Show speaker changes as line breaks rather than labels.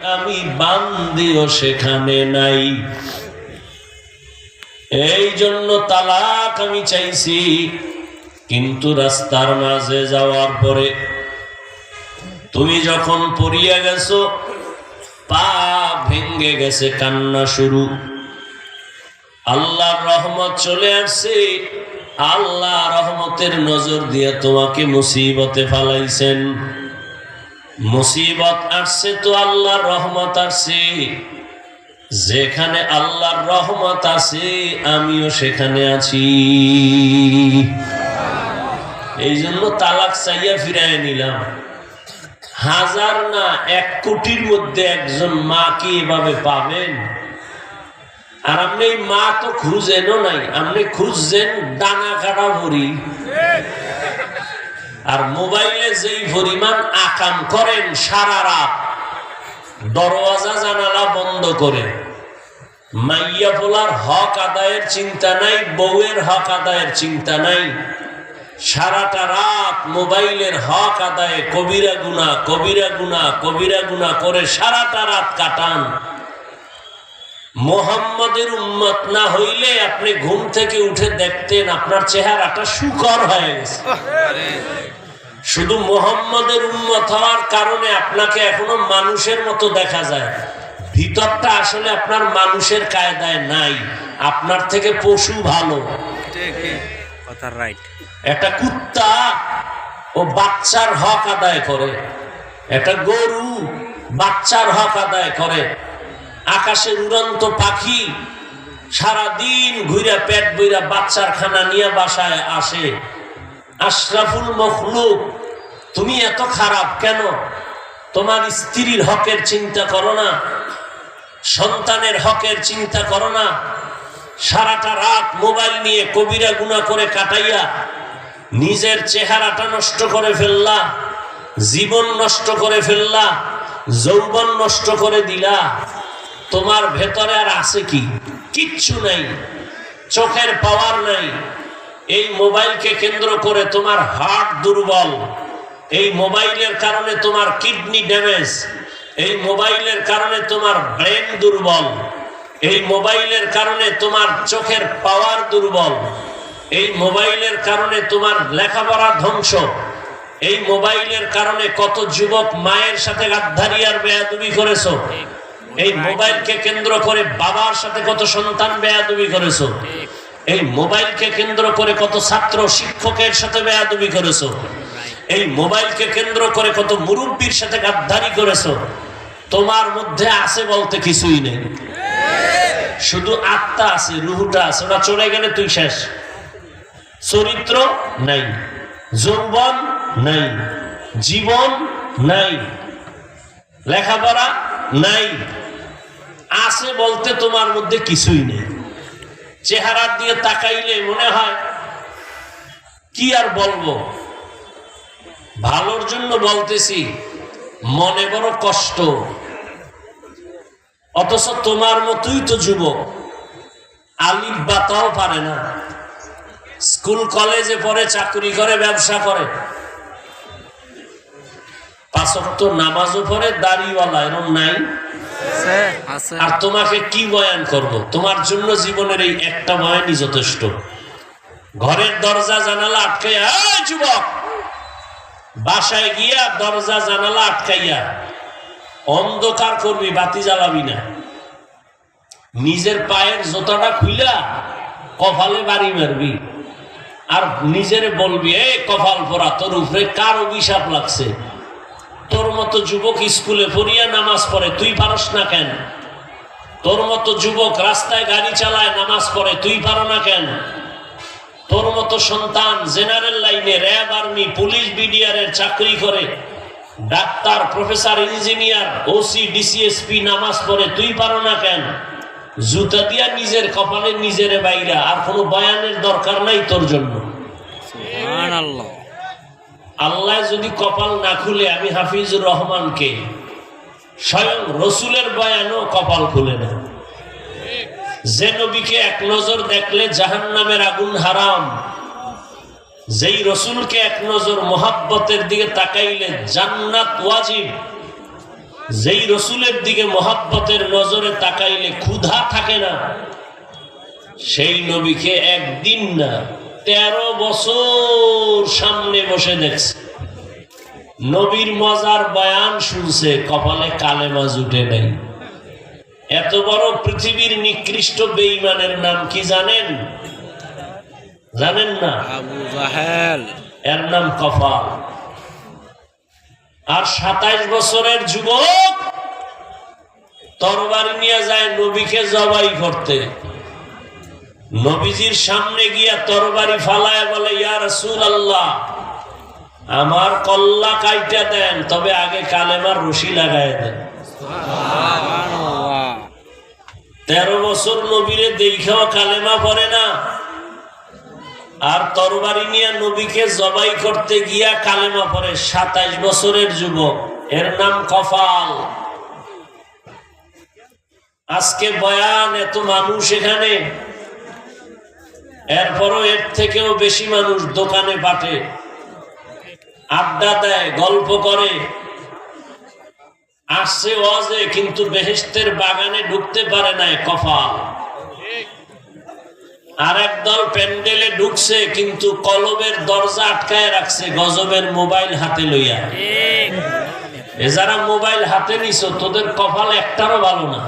আমি বান্দিও সেখানে নাই, এই জন্য তালাক আমি চাইছি। কিন্তু রাস্তার মাঝে যাওয়ার পরে তুমি যখন পড়িয়া গেছো, পা ভেঙ্গে গেছে, কান্না শুরু। আল্লাহর রহমত চলে আসছে, আল্লাহ রহমতের নজর দিয়ে তোমাকে মুসিবতে ফালাইছেন। মুসিবত আসছে তো আল্লাহর রহমত আসছে। যেখানে আল্লাহর রহমত আছে আমিও সেখানে আছি। এই জন্য তালাক চাইয়া ফিরাই নিলাম। হাজার না 1 কোটির মধ্যে একজন মা কি এভাবে পাবেন? আর আপনি মা তো খুঁজেনও নাই, আপনি খুঁজছেন ডানা কাটা ভরি। আর মোবাইলে যেই পরিমাণ আকাম করেন সারা রাত, দরওয়াজা জানালা বন্ধ করে, মাইয়া পোলার হক আদায়ের চিন্তা নাই, বউয়ের হক আদায়ের চিন্তা নাই, সারাটা রাত মোবাইলের হক আদায়ে কবিরা গুনাহ কবিরা গুনাহ কবিরা গুনাহ করে সারাটা রাত কাটান। মুহাম্মদের উম্মত না হইলে আপনি ঘুম থেকে উঠে দেখতেন আপনার চেহারাটা শুকর হয়ে গেছে। শুধু মুহাম্মদের উম্মত হওয়ার কারণে আপনাকে এখনো মানুষের মতো দেখা যায়, ভিতরটা আসলে আপনার মানুষের কায়দায় নাই, আপনার থেকে পশু ভালো। একটা কুত্তা ও বাচ্চার হক আদায় করে, একটা গরু বাচ্চার হক আদায় করে, আকাশের উড়ন্ত পাখি সারাদিন ঘুরা পেট বইরা বাচ্চার খানা নিয়ে বাসায় আসে। আশরাফুল মখলুক, তুমি এত খারাপ কেন? তোমার স্ত্রীর হকের চিন্তা করো না, সন্তানের হকের চিন্তা করো না। সারাটা রাত মোবাইল নিয়ে কবিরা গুনাহ করে কাটাইয়া নিজের চেহারাটা নষ্ট করে ফেললা, জীবন নষ্ট করে ফেললা, যৌবন নষ্ট করে দিলা। তোমার ভেতরে আর আছে কি? কিচ্ছু নাই, চোখের পাওয়ার নাই। এই মোবাইলকে কেন্দ্র করে তোমার হার্ট দুর্বল, এই মোবাইলের কারণে তোমার কিডনি ড্যামেজ, এই মোবাইলের কারণে তোমার ব্রেন দুর্বল, এই মোবাইলের কারণে তোমার চোখের পাওয়ার দুর্বল, এই মোবাইলের কারণে তোমার লেখাপড়া ধ্বংস, এই মোবাইলের কারণে কত যুবক মায়ের সাথে গাদ্দারি আর বেয়াদবি করেছো, এই মোবাইলকে কেন্দ্র করে বাবার সাথে কত সন্তান বেয়াদবি করেছো, এই মোবাইলকে কেন্দ্র করে কত ছাত্র শিক্ষকের সাথে বেয়াদবি করেছো, এই মোবাইলকে কেন্দ্র করে কত মুরব্বীর সাথে গাদ্দারি করেছো। তোমার মধ্যে আছে বলতে কিছুই নেই, শুধু আত্মা আছে, রুহটা আছে, ওরা চলে গেলে তুই শেষ। চরিত্র নাই, যৌবন নাই, জীবন নাই, লেখাপড়া নাই, আছে বলতে তোমার মধ্যে কিছুই নেই। চেহারা দিয়ে তাকাইলে মনে হয় কি আর বলবো, ভালোর জন্য বলতেছি, মনে বড় কষ্ট। অথচ তোমার মতোই তো যুবক, আলিফ বাতাও পারে না, স্কুল কলেজে পড়ে, চাকরি করে, ব্যবসা করে, 5 ওয়াক্ত নামাজও পড়ে, দাড়িওয়ালা, এরকম নাই? আর তোমাকে কি বয়ান করব? তোমার জন্য জীবনের এই একটা বয়ানই যথেষ্ট। ঘরের দরজা জানালা আটকাইয়া, যুবক বাসায় গিয়া দরজা জানালা আটকাইয়া অন্ধকার করবি, বাতি জ্বালাবি না, নিজের পায়ের জোতাটা খুইলা কপালে বাড়ি মারবি, আর নিজেরে বলবি, এ কপাল পরা, তোর উপরে কার অভিশাপ লাগছে? তোর মতো যুবক স্কুলে পড়িয়া নামাজ পড়ে, তুই পারস না কেন? তোর মতো যুবক রাস্তায় গাড়ি চালায়, নামাজ পড়ে, তুই পারো না কেন? তোর মতো সন্তান জেনারেল লাইনে, র্যাব, আর্মি, পুলিশ, বিডিআরের চাকরি করে, doctor, professor, engineer, OC, DC SP নামাজ পড়ে, তুই পারো না কেন? জুতা দিয়া নিজের কপালে নিজেরে বাইরা, আর কোনো বয়ানের দরকার নাই তোর জন্য। সুবহানাল্লাহ। আল্লাহ যদি কপাল না খুলে, আমি হাফিজুর রহমানকে স্বয়ং রসুলের বয়ানও কপাল খুলে না। যে নবীকে এক নজর দেখলে জাহান্নামের আগুন হারাম, যেই রসুলকে এক নজর মোহাব্বতের দিকে তাকাইলে জান্নাত ওয়াজিব, যেই রসুলের দিকে মহাব্বতের নজরে তাকাইলে ক্ষুধা থাকে না, সেই নবীকে একদিন না 13 বছর সামনে বসে দেখছে, নবীর মজার বয়ান শুনছে, কপালে কালেমা জুটে নেই। এত বড় পৃথিবীর নিকৃষ্ট বেঈমানের নাম কি জানেন? জানেন না?
আবু জাহেল।
এর নাম কফাল। আর 27 বছরের যুবক তরবারি নিয়ে যায় নবীকে জবাই করতে। নবীজির সামনে গিয়া তরবারি ফালায় বলে, ইয়া রাসূলুল্লাহ, আমার কল্লা কাইটা দেন, তবে আগে কালেমার রশি লাগায় দেন। 13 বছর নবীরে দেখাও কালেমা পড়ে না, আর তরবারি নিয়ে নবীকে জবাই করতে গিয়া কালেমা পড়ে 27 বছরের যুবক। এর নাম কফাল। আজকে বয়ান, এত মানুষ এখানে, এরপরও এর থেকেও বেশি মানুষ দোকানে বাটে, আড্ডা দেয়, গল্প করে, আসছে ওয়াজে, কিন্তু বেহেশতের বাগানে ঢুকতে পারে নাই। কফাল। আর একদল প্যান্ডেলে ঢুকছে, কিন্তু কলবের দরজা আটকায় রাখছে গজবের মোবাইল হাতে লইয়া। এ যারা মোবাইল হাতে নিছো, তোদের কপাল একটারও ভালো না।